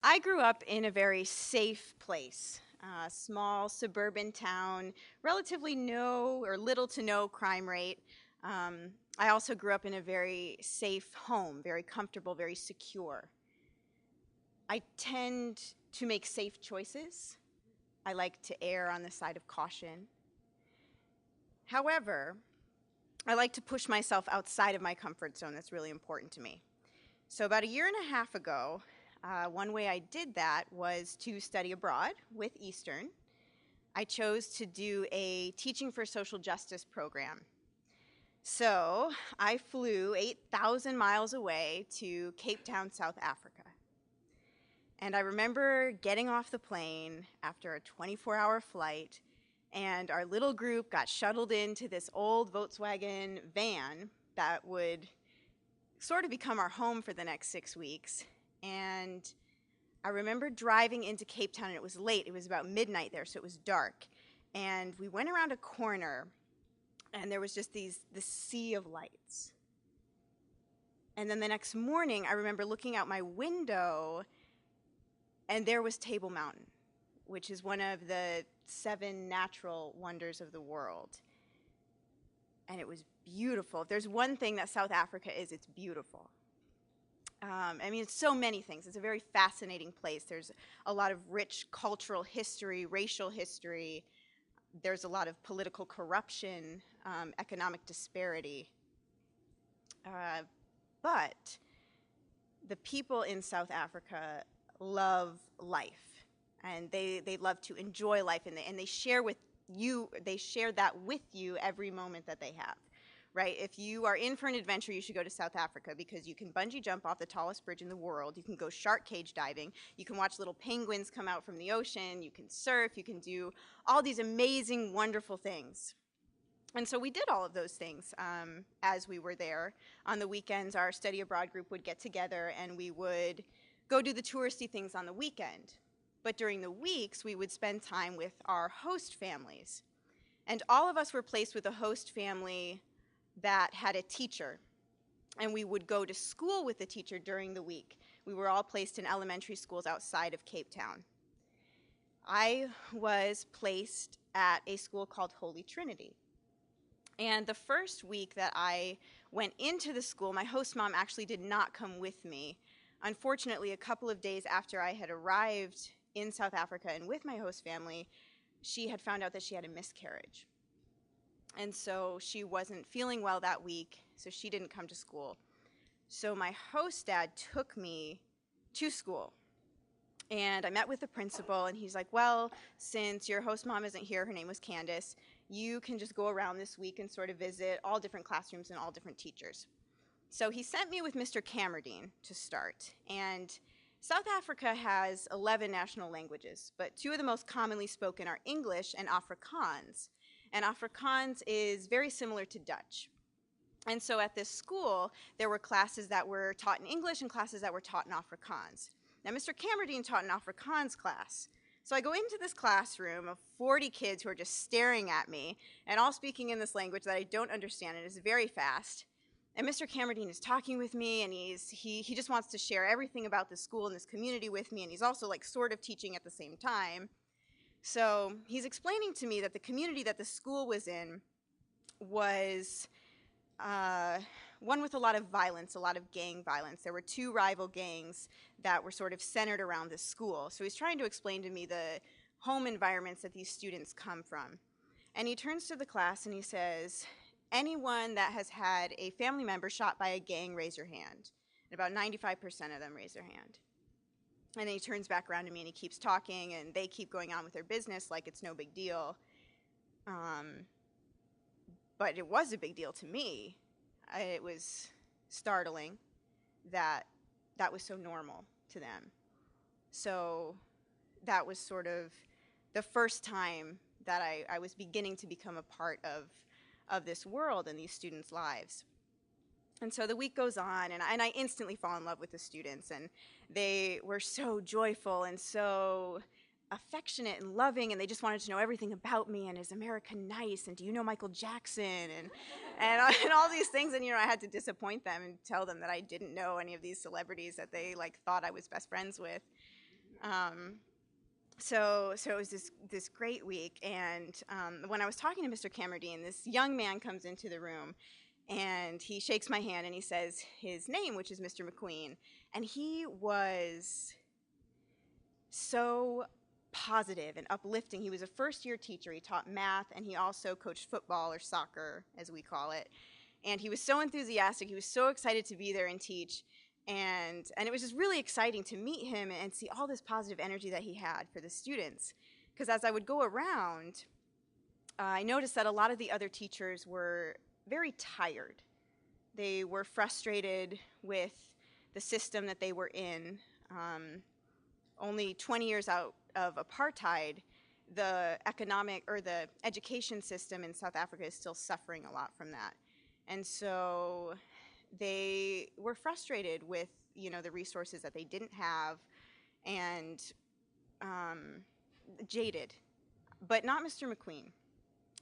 I grew up in a very safe place, a small suburban town, relatively no or little to no crime rate. I also grew up in a very safe home, very comfortable, very secure. I tend to make safe choices. I like to err on the side of caution. However, I like to push myself outside of my comfort zone. That's really important to me. So about a year and a half ago, one way I did that was to study abroad with Eastern. I chose to do a Teaching for Social Justice program. So I flew 8,000 miles away to Cape Town, South Africa. And I remember getting off the plane after a 24-hour flight, and our little group got shuttled into this old Volkswagen van that would sort of become our home for the next 6 weeks. And I remember driving into Cape Town, and it was late. It was about midnight there, so it was dark. And we went around a corner, and there was just this sea of lights. And then the next morning, I remember looking out my window, and there was Table Mountain, which is one of the 7 natural wonders of the world. And it was beautiful. If there's one thing that South Africa is, it's beautiful. It's so many things. It's a very fascinating place. There's a lot of rich cultural history, racial history. There's a lot of political corruption, economic disparity. But the people in South Africa love life, and they love to enjoy life, and they share that with you every moment that they have. Right? If you are in for an adventure, you should go to South Africa because you can bungee jump off the tallest bridge in the world. You can go shark cage diving. You can watch little penguins come out from the ocean. You can surf. You can do all these amazing, wonderful things. And so we did all of those things as we were there. On the weekends, our study abroad group would get together, and we would go do the touristy things on the weekend. But during the weeks, we would spend time with our host families. And all of us were placed with a host family that had a teacher, and we would go to school with the teacher during the week. We were all placed in elementary schools outside of Cape Town. I was placed at a school called Holy Trinity. And the first week that I went into the school, my host mom actually did not come with me. Unfortunately, a couple of days after I had arrived in South Africa and with my host family, she had found out that she had a miscarriage. And so she wasn't feeling well that week, so she didn't come to school. So my host dad took me to school. And I met with the principal, and he's like, well, since your host mom isn't here, her name was Candace, you can just go around this week and sort of visit all different classrooms and all different teachers. So he sent me with Mr. Camerdine to start. And South Africa has 11 national languages, but 2 of the most commonly spoken are English and Afrikaans. And Afrikaans is very similar to Dutch. And so at this school, there were classes that were taught in English and classes that were taught in Afrikaans. Now, Mr. Camerdine taught an Afrikaans class. So I go into this classroom of 40 kids who are just staring at me and all speaking in this language that I don't understand. It is very fast. And Mr. Camerdine is talking with me, and he just wants to share everything about the school and this community with me, and he's also like sort of teaching at the same time. So he's explaining to me that the community that the school was in was one with a lot of violence, a lot of gang violence. There were 2 rival gangs that were sort of centered around this school. So he's trying to explain to me the home environments that these students come from. And he turns to the class and he says, anyone that has had a family member shot by a gang, raise your hand. And about 95% of them raise their hand. And then he turns back around to me and he keeps talking, and they keep going on with their business like it's no big deal. But it was a big deal to me. It was startling that that was so normal to them. So that was sort of the first time that I was beginning to become a part of this world and these students' lives. And so the week goes on, and I instantly fall in love with the students, and they were so joyful and so affectionate and loving, and they just wanted to know everything about me, and is America nice, and do you know Michael Jackson, and all these things. And I had to disappoint them and tell them that I didn't know any of these celebrities that they thought I was best friends with. So it was this great week, and when I was talking to Mr. Cammerdine, this young man comes into the room, and he shakes my hand, and he says his name, which is Mr. McQueen, and he was so positive and uplifting. He was a first-year teacher. He taught math, and he also coached football, or soccer, as we call it, and he was so enthusiastic. He was so excited to be there and teach. And it was just really exciting to meet him and see all this positive energy that he had for the students. Because as I would go around, I noticed that a lot of the other teachers were very tired. They were frustrated with the system that they were in. Only 20 years out of apartheid, the economic or the education system in South Africa is still suffering a lot from that. And so they were frustrated with, the resources that they didn't have, and jaded. But not Mr. McQueen.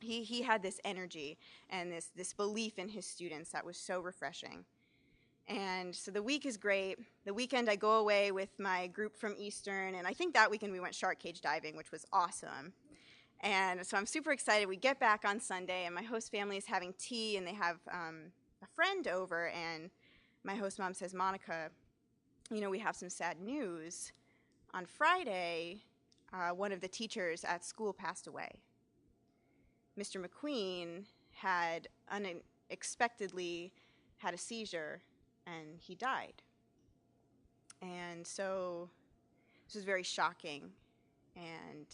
He had this energy and this belief in his students that was so refreshing. And so the week is great. The weekend I go away with my group from Eastern, and I think that weekend we went shark cage diving, which was awesome. And so I'm super excited. We get back on Sunday, and my host family is having tea, and they have a friend over, and my host mom says, Monica, we have some sad news. On Friday, one of the teachers at school passed away. Mr. McQueen had unexpectedly had a seizure, and he died. And so this was very shocking. And,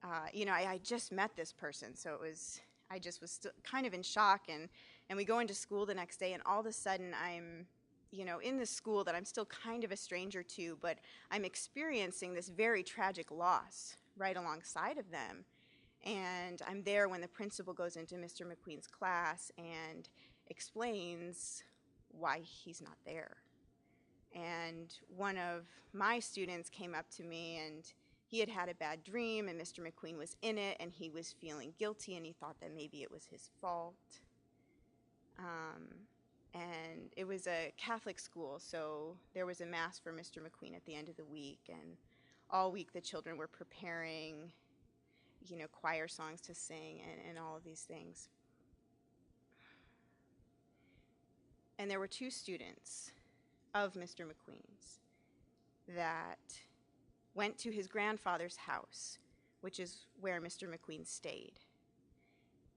I just met this person, so I just was still kind of in shock. And we go into school the next day, and all of a sudden I'm, in this school that I'm still kind of a stranger to, but I'm experiencing this very tragic loss right alongside of them. And I'm there when the principal goes into Mr. McQueen's class and explains why he's not there. And one of my students came up to me, and he had had a bad dream, and Mr. McQueen was in it, and he was feeling guilty, and he thought that maybe it was his fault. And it was a Catholic school, so there was a mass for Mr. McQueen at the end of the week, and all week the children were preparing, choir songs to sing and all of these things. And there were 2 students of Mr. McQueen's that went to his grandfather's house, which is where Mr. McQueen stayed.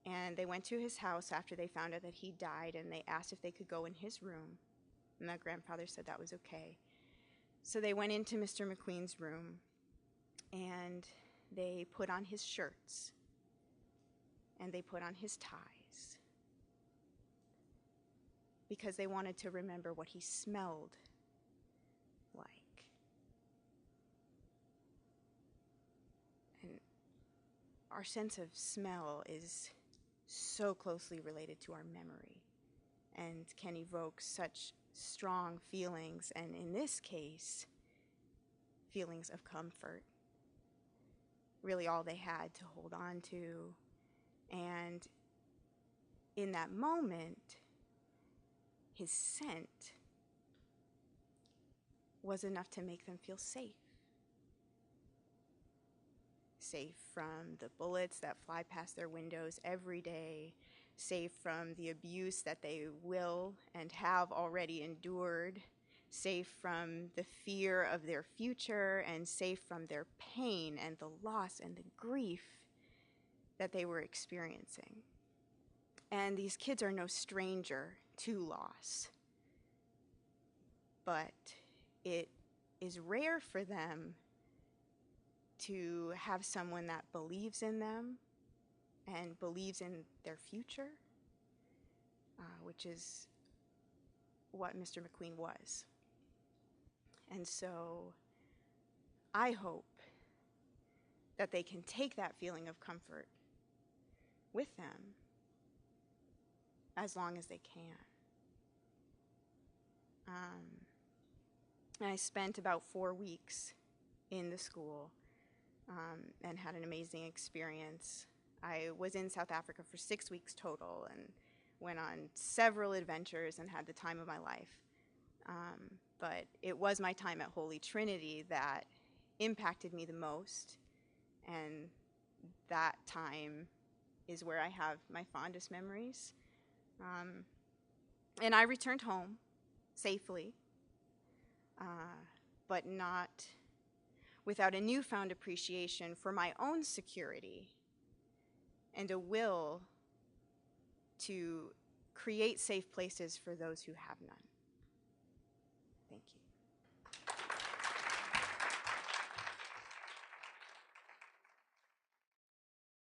And they went to his house after they found out that he died, and they asked if they could go in his room. And the grandfather said that was okay. So they went into Mr. McQueen's room, and they put on his shirts, and they put on his ties, because they wanted to remember what he smelled like. And our sense of smell is so closely related to our memory and can evoke such strong feelings, and in this case, feelings of comfort. Really all they had to hold on to. And in that moment, his scent was enough to make them feel safe. Safe from the bullets that fly past their windows every day, safe from the abuse that they will and have already endured, safe from the fear of their future, and safe from their pain and the loss and the grief that they were experiencing. And these kids are no stranger to loss, but it is rare for them to have someone that believes in them and believes in their future, which is what Mr. McQueen was. And so I hope that they can take that feeling of comfort with them as long as they can. I spent about 4 weeks in the school and had an amazing experience. I was in South Africa for 6 weeks total and went on several adventures and had the time of my life. But it was my time at Holy Trinity that impacted me the most, and that time is where I have my fondest memories. And I returned home safely, but not without a newfound appreciation for my own security and a will to create safe places for those who have none. Thank you.